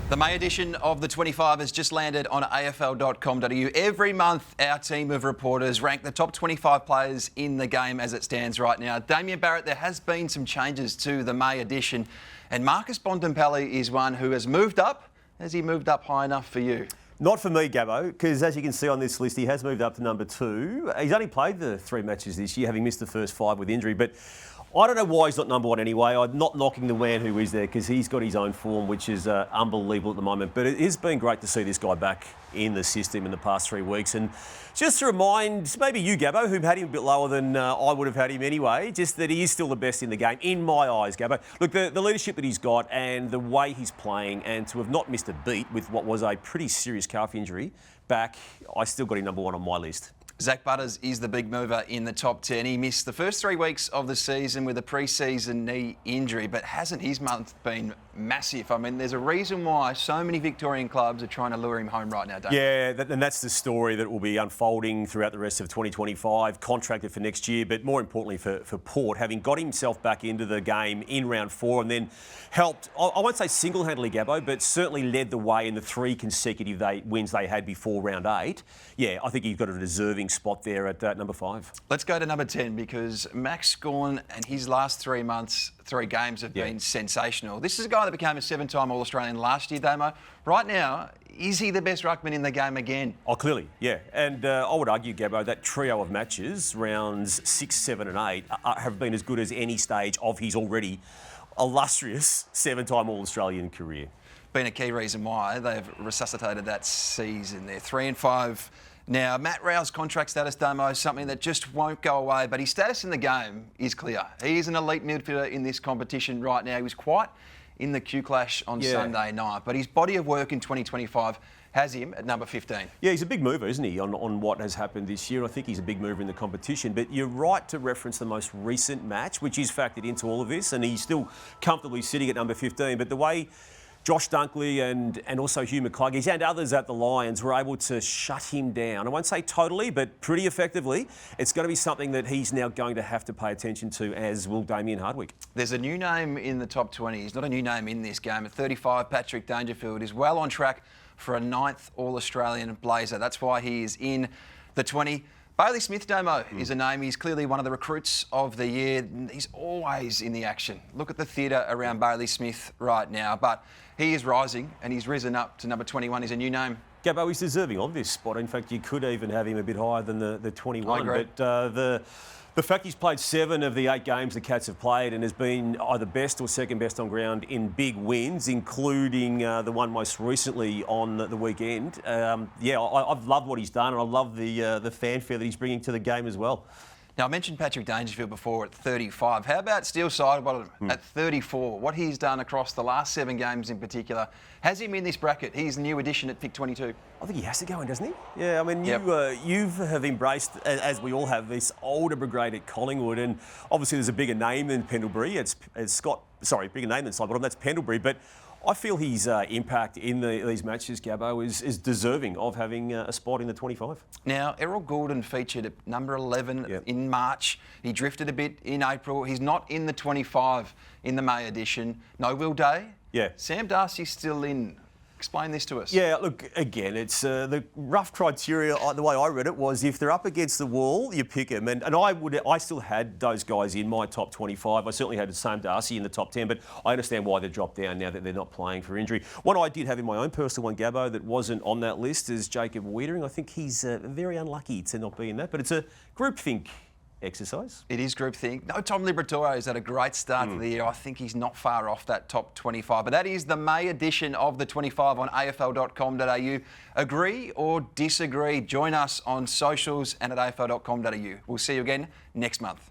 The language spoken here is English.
The May edition of the 25 has just landed on AFL.com.au. Every month, our team of reporters rank the top 25 players in the game as it stands right now. Damian, Barrett, there has been some changes to the May edition, and Marcus Bontempelli is one who has moved up. Has he moved up high enough for you? Not for me, Gabbo, because as you can see on this list, he has moved up to number 2. He's only played the 3 matches this year, having missed the first 5 with injury, but I don't know why he's not number 1 anyway. I'm not knocking the man who is there because he's got his own form, which is unbelievable at the moment. But it has been great to see this guy back in the system in the past 3 weeks. And just to remind maybe you, Gabbo, who had him a bit lower than I would have had him anyway, just that he is still the best in the game, in my eyes, Gabbo. Look, the leadership that he's got and the way he's playing, and to have not missed a beat with what was a pretty serious calf injury back, I still got him number 1 on my list. Zach Butters is the big mover in the top 10. He missed the first 3 weeks of the season with a pre-season knee injury, but hasn't his month been massive? I mean, there's a reason why so many Victorian clubs are trying to lure him home right now, don't Yeah, and that's the story that will be unfolding throughout the rest of 2025, contracted for next year, but more importantly for Port, having got himself back into the game in round 4 and then helped, I won't say single-handedly, Gabbo, but certainly led the way in the 3 consecutive wins they had before round 8. Yeah, I think he's got a deserving spot there at number 5. Let's go to number 10 because Max Gawn and his last 3 months, 3 games have been sensational. This is a guy that became a 7-time All-Australian last year, Damo. Right now, is he the best ruckman in the game again? Oh, clearly, yeah. And I would argue, Gabbo, that trio of matches, rounds 6, 7 and 8, have been as good as any stage of his already illustrious 7-time All-Australian career. Been a key reason why they've resuscitated that season. They're 3 and 5 now. Matt Rowe's contract status, Damo, is something that just won't go away, but his status in the game is clear. He is an elite midfielder in this competition right now. He was quite in the Q Clash on Sunday night, but his body of work in 2025 has him at number 15. Yeah, he's a big mover, isn't he, on what has happened this year. I think he's a big mover in the competition, but you're right to reference the most recent match, which is factored into all of this, and he's still comfortably sitting at number 15, but the way Josh Dunkley and also Hugh McCluggage and others at the Lions were able to shut him down. I won't say totally, but pretty effectively. It's going to be something that he's now going to have to pay attention to, as will Damian Hardwick. There's a new name in the top 20. He's not a new name in this game. At 35, Patrick Dangerfield is well on track for a 9th All-Australian Blazer. That's why he is in the 20. Bailey Smith, Damo, is a name. He's clearly one of the recruits of the year. He's always in the action. Look at the theatre around Bailey Smith right now. But he is rising, and he's risen up to number 21. He's a new name. Gabbo, he's deserving of this spot. In fact, you could even have him a bit higher than the 21. I agree. But the fact he's played 7 of the 8 games the Cats have played and has been either best or second best on ground in big wins, including the one most recently on the weekend. I've loved what he's done, and I love the fanfare that he's bringing to the game as well. Now, I mentioned Patrick Dangerfield before at 35. How about Steele Sidebottom at 34? What he's done across the last 7 games in particular has him in this bracket. He's a new addition at pick 22. I think he has to go in, doesn't he? Yeah, I mean, you have embraced, as we all have, this older brigade at Collingwood, and obviously there's a bigger name than Pendlebury. Bigger name than Sidebottom, that's Pendlebury, but I feel his impact in these matches, Gabbo, is deserving of having a spot in the 25. Now, Errol Goulden featured at number 11 in March. He drifted a bit in April. He's not in the 25 in the May edition. No Will Day. Yeah. Sam Darcy's still in. Explain this to us. Yeah, look, again, it's the rough criteria, the way I read it, was if they're up against the wall, you pick them. And I still had those guys in my top 25. I certainly had Sam Darcy in the top 10, but I understand why they've dropped down now that they're not playing for injury. One I did have in my own personal one, Gabbo, that wasn't on that list is Jacob Wiedering. I think he's very unlucky to not be in that, but it's a groupthink exercise. It is groupthink. No, Tom Liberatore has had a great start to the year. I think he's not far off that top 25. But that is the May edition of the 25 on AFL.com.au. Agree or disagree? Join us on socials and at AFL.com.au. We'll see you again next month.